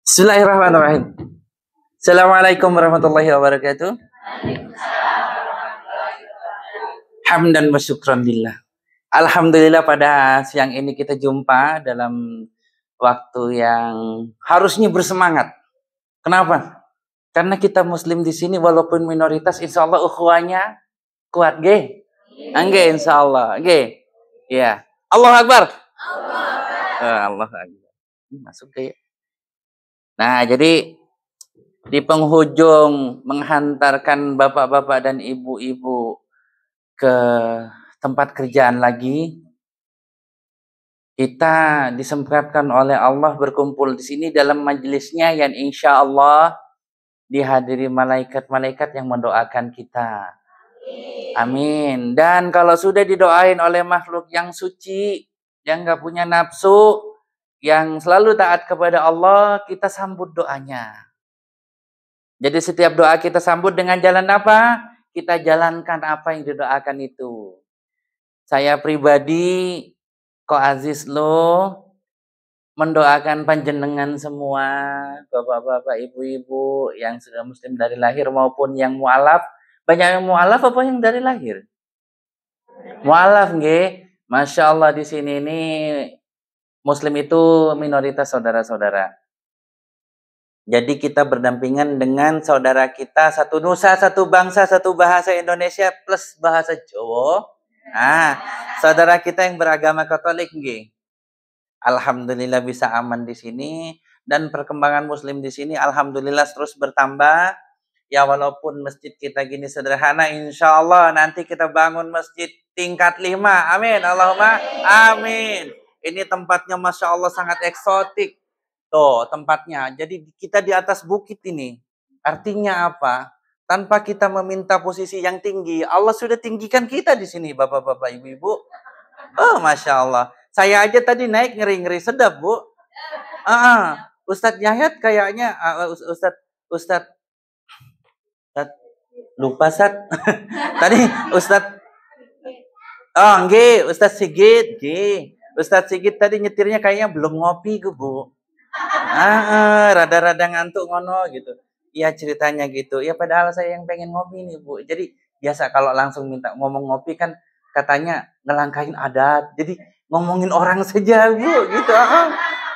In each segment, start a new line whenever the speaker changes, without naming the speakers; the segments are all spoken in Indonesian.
Bismillahirrahmanirrahim. Assalamualaikum warahmatullahi wabarakatuh. Hamdan wa syukran lillah. Alhamdulillah pada siang ini kita jumpa dalam waktu yang harusnya bersemangat. Kenapa? Karena kita muslim di sini walaupun minoritas, insya Allah ukhuwahnya kuat, ge? Angge, insya Allah, ge? Ya. Allah Akbar. Allah Akbar. Masuk ke. Nah, jadi di penghujung menghantarkan bapak-bapak dan ibu-ibu ke tempat kerjaan lagi, kita disempatkan oleh Allah berkumpul di sini dalam majelisnya yang insya Allah dihadiri malaikat-malaikat yang mendoakan kita. Amin. Dan kalau sudah didoain oleh makhluk yang suci, yang gak punya nafsu, yang selalu taat kepada Allah, kita sambut doanya. Jadi setiap doa kita sambut dengan jalan apa? Kita jalankan apa yang didoakan itu. Saya pribadi, Ko Aziz lo, mendoakan panjenengan semua, bapak-bapak, ibu-ibu yang sudah muslim dari lahir maupun yang mu'alaf. Banyak yang mu'alaf apa yang dari lahir? Mu'alaf, nggih. Masya Allah di sini ini muslim itu minoritas saudara-saudara. Jadi kita berdampingan dengan saudara kita, satu nusa, satu bangsa, satu bahasa Indonesia plus bahasa Jawa. Nah, saudara kita yang beragama Katolik, nggih. Alhamdulillah bisa aman di sini dan perkembangan muslim di sini alhamdulillah terus bertambah. Ya walaupun masjid kita gini sederhana, insya Allah nanti kita bangun masjid tingkat 5. Amin. Allahumma amin. Ini tempatnya Masya Allah sangat eksotik. Tuh tempatnya. Jadi kita di atas bukit ini. Artinya apa? Tanpa kita meminta posisi yang tinggi, Allah sudah tinggikan kita di sini, bapak-bapak, ibu-ibu. Oh, Masya Allah. Saya aja tadi naik ngeri-ngeri sedap, Bu. Ustadz Yahya kayaknya, Ustadz lupa, Sat. Tadi Ustadz, nggih, Ustadz Sigit, nggih. Ustadz Sigit tadi nyetirnya kayaknya belum ngopi, Bu. Rada-rada ngantuk ngono gitu. Iya ceritanya gitu. Ya padahal saya yang pengen ngopi nih, Bu. Jadi biasa kalau langsung minta ngomong ngopi kan katanya ngelangkahin adat. Jadi ngomongin orang saja, Bu, gitu.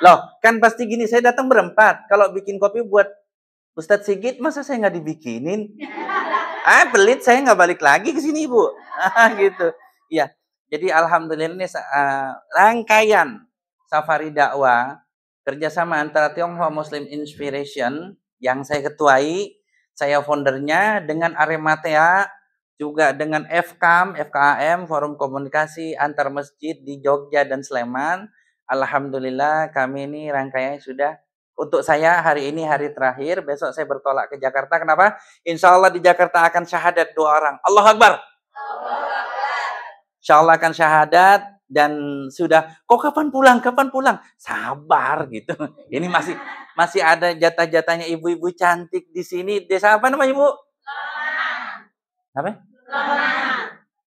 Loh, kan pasti gini, saya datang berempat. Kalau bikin kopi buat Ustadz Sigit, masa saya nggak dibikinin? Pelit, saya nggak balik lagi ke sini, Bu. Gitu. Ya, jadi alhamdulillah ini rangkaian safari dakwah kerjasama antara Tionghoa Muslim Inspiration yang saya ketuai, saya foundernya dengan Arematea, juga dengan FKAM, Forum Komunikasi Antar Masjid di Jogja dan Sleman. Alhamdulillah kami ini rangkaiannya sudah, untuk saya hari ini hari terakhir, besok saya bertolak ke Jakarta. Kenapa? Insya Allah di Jakarta akan syahadat 2 orang. Allahu Akbar. Insya Allah akan syahadat. Dan sudah, kok kapan pulang? Sabar gitu. Ini masih ada jatah-jatahnya ibu-ibu cantik di sini. Desa apa namanya, Ibu? Apa?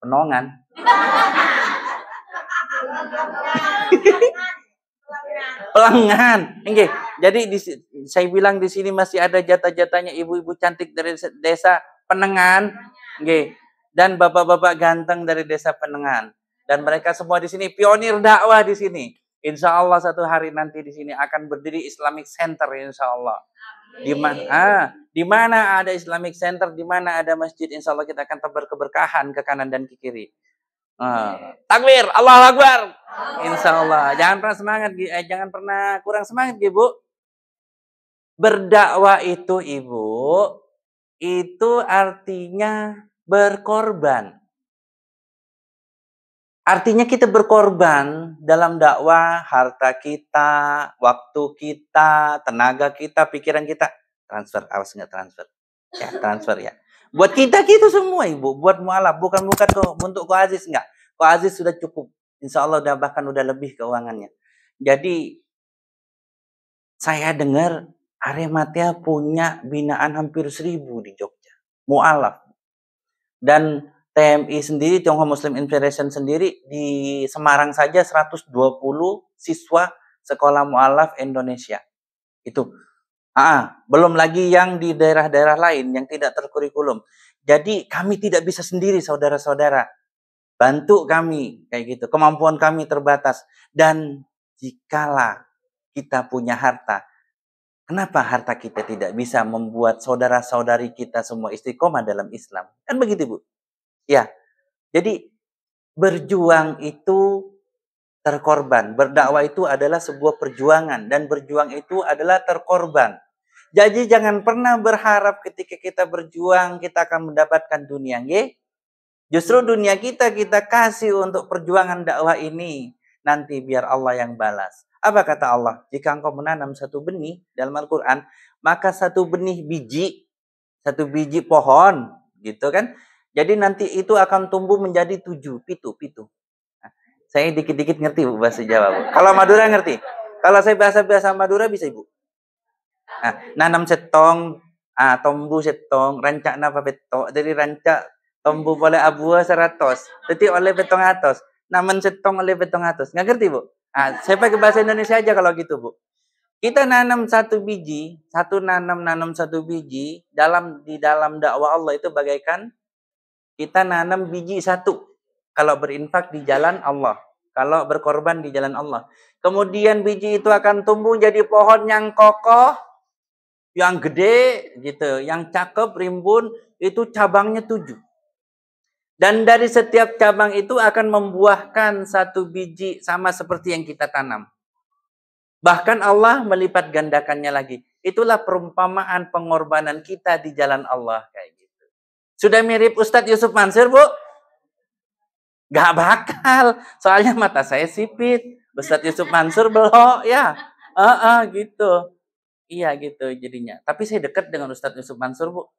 Penongan. Pelengan. Oke. Jadi saya bilang di sini masih ada jatah-jatahnya ibu-ibu cantik dari desa Penengan. Oke. Dan bapak-bapak ganteng dari desa Penengan. Dan mereka semua di sini pionir dakwah di sini. Insya Allah satu hari nanti di sini akan berdiri Islamic Center, insya Allah. Di mana ada Islamic Center, di mana ada masjid, insya Allah kita akan tebar keberkahan ke kanan dan ke kiri. Takbir, Allahu Akbar. Insya Allah. Jangan pernah semangat, jangan pernah kurang semangat, Ibu. Berdakwah itu, Ibu, itu artinya berkorban. Artinya kita berkorban dalam dakwah, harta kita, waktu kita, tenaga kita, pikiran kita. Transfer, awas nggak transfer. Ya, transfer ya. Buat kita semua, Ibu. Buat mualaf, bukan untuk Ko Aziz, enggak. Ko Aziz sudah cukup. Insya Allah bahkan udah lebih keuangannya. Jadi, saya dengar Arematea punya binaan hampir 1.000 di Jogja. Mualaf. Dan TMI sendiri, Tionghoa Muslim Inspiration sendiri, di Semarang saja 120 siswa sekolah mu'alaf Indonesia. Itu Belum lagi yang di daerah-daerah lain yang tidak terkurikulum. Jadi kami tidak bisa sendiri saudara-saudara. Bantu kami kayak gitu. Kemampuan kami terbatas. Dan jikalau kita punya harta, kenapa harta kita tidak bisa membuat saudara-saudari kita semua istiqomah dalam Islam? Kan begitu, Bu? Ya. Jadi berjuang itu terkorban. Berdakwah itu adalah sebuah perjuangan dan berjuang itu adalah terkorban. Jadi jangan pernah berharap ketika kita berjuang kita akan mendapatkan dunia, nggih. Justru dunia kita kasih untuk perjuangan dakwah ini. Nanti biar Allah yang balas. Apa kata Allah? Jika engkau menanam satu benih dalam Al-Quran, maka satu benih biji, satu biji pohon, gitu kan? Jadi nanti itu akan tumbuh menjadi 7, pitu. Nah, saya dikit-dikit ngerti Bu bahasa Jawa, Bu. Kalau Madura ngerti? Kalau saya bahasa Madura bisa Ibu? Nanam setong, tombu setong, rancak napa betok, dari rancak tombu boleh abu 100, detik oleh betong atas, naman setong oleh betong atas. Nggak ngerti Bu? Saya pakai bahasa Indonesia aja kalau gitu Bu. Kita nanam satu biji, nanam satu biji, di dalam dakwah Allah itu bagaikan kita nanam biji satu. Kalau berinfak di jalan Allah, kalau berkorban di jalan Allah. Kemudian biji itu akan tumbuh jadi pohon yang kokoh, yang gede gitu, yang cakep, rimbun, itu cabangnya 7. Dan dari setiap cabang itu akan membuahkan satu biji sama seperti yang kita tanam. Bahkan Allah melipat gandakannya lagi. Itulah perumpamaan pengorbanan kita di jalan Allah kayak gitu. Sudah mirip Ustadz Yusuf Mansur, Bu? Gak bakal. Soalnya mata saya sipit. Ustadz Yusuf Mansur belok ya. Gitu. Iya gitu jadinya. Tapi saya dekat dengan Ustadz Yusuf Mansur, Bu.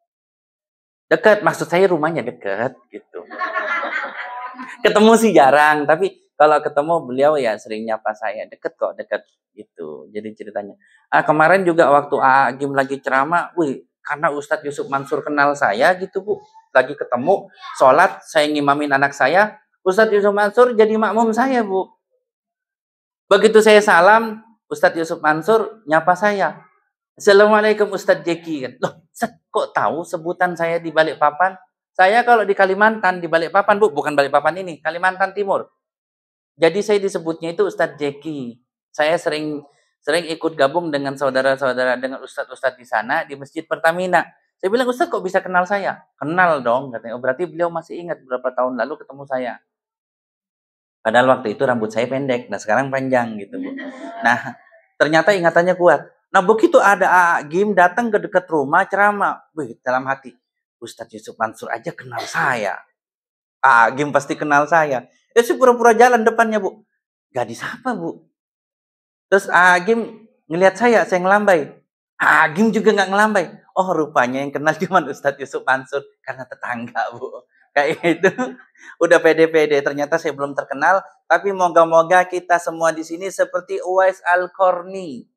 Dekat, maksud saya rumahnya dekat gitu. Ketemu sih jarang, tapi kalau ketemu beliau ya sering nyapa saya. Dekat kok, dekat gitu. Jadi ceritanya. Kemarin juga waktu Agim lagi ceramah, karena Ustadz Yusuf Mansur kenal saya gitu, Bu. Lagi ketemu, sholat, saya ngimamin anak saya, Ustadz Yusuf Mansur jadi makmum saya, Bu. Begitu saya salam, Ustadz Yusuf Mansur nyapa saya. Assalamualaikum Ustadz Jeki. Loh, kok tahu sebutan saya di Balikpapan? Saya kalau di Kalimantan, di Balikpapan, Bu, bukan Balikpapan ini, Kalimantan Timur. Jadi saya disebutnya itu Ustadz Jeki. Saya sering ikut gabung dengan saudara-saudara, dengan ustadz-ustadz di sana, di Masjid Pertamina. Saya bilang, Ustadz kok bisa kenal saya? Kenal dong, katanya. Berarti beliau masih ingat berapa tahun lalu ketemu saya. Padahal waktu itu rambut saya pendek, nah sekarang panjang gitu, Bu. Nah, ternyata ingatannya kuat. Nah, begitu ada Agim datang ke dekat rumah ceramah, dalam hati, Ustadz Yusuf Mansur aja kenal saya. Agim pasti kenal saya. Saya pura-pura jalan depannya, Bu. Gadis apa, Bu? Terus Agim ngelihat saya ngelambai. Agim juga nggak ngelambai. Oh, rupanya yang kenal cuma Ustadz Yusuf Mansur karena tetangga, Bu. Kayak itu. Udah pede-pede. Ternyata saya belum terkenal, tapi moga-moga kita semua di sini seperti Uwais Al-Qarni.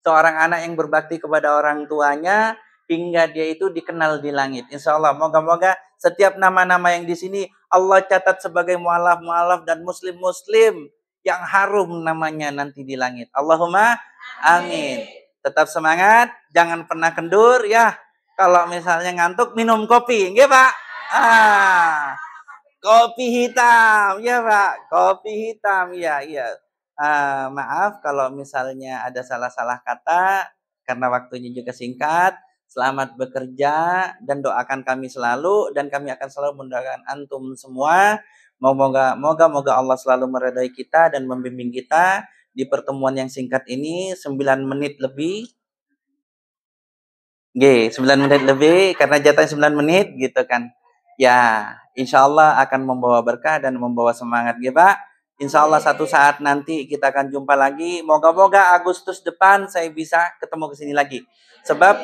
Seorang anak yang berbakti kepada orang tuanya hingga dia itu dikenal di langit. Insya Allah, moga-moga setiap nama-nama yang di sini Allah catat sebagai mualaf-mualaf dan muslim-muslim yang harum namanya nanti di langit. Allahumma amin. Tetap semangat, jangan pernah kendur ya. Kalau misalnya ngantuk, minum kopi, nggih Pak? Kopi hitam, ya Pak. Kopi hitam, iya. Maaf kalau misalnya ada salah-salah kata, karena waktunya juga singkat. Selamat bekerja dan doakan kami selalu, dan kami akan selalu mendoakan antum semua. Moga Allah selalu meridai kita dan membimbing kita di pertemuan yang singkat ini, 9 menit lebih. 9 menit lebih, karena jatahnya 9 menit gitu kan. Ya, insya Allah akan membawa berkah dan membawa semangat, ya Pak. Insya Allah satu saat nanti kita akan jumpa lagi. Moga-moga Agustus depan saya bisa ketemu ke sini lagi. Sebab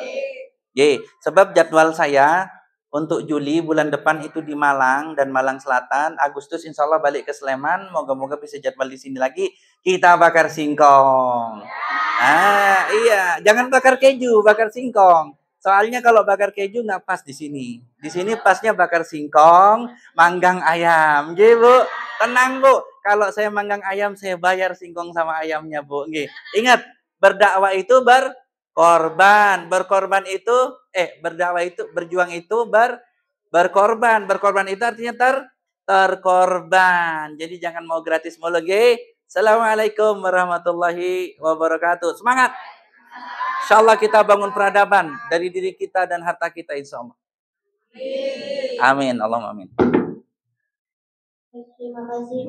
jadwal saya untuk Juli bulan depan itu di Malang dan Malang Selatan. Agustus insya Allah balik ke Sleman. Moga-moga bisa jadwal di sini lagi. Kita bakar singkong. Iya, jangan bakar keju, bakar singkong. Soalnya kalau bakar keju nggak pas di sini. Di sini pasnya bakar singkong, manggang ayam. Nggih, Bu. Tenang, Bu. Kalau saya manggang ayam, saya bayar singkong sama ayamnya, Bu. Nggih. Ingat, berdakwah itu korban. Berkorban itu, berdakwah itu, berjuang itu berkorban. Berkorban itu artinya terkorban. Jadi jangan mau gratis mulu, ge. Assalamualaikum warahmatullahi wabarakatuh. Semangat. Insyaallah kita bangun peradaban dari diri kita dan harta kita, insyaallah. Amin. Allahumma amin.
Terima kasih.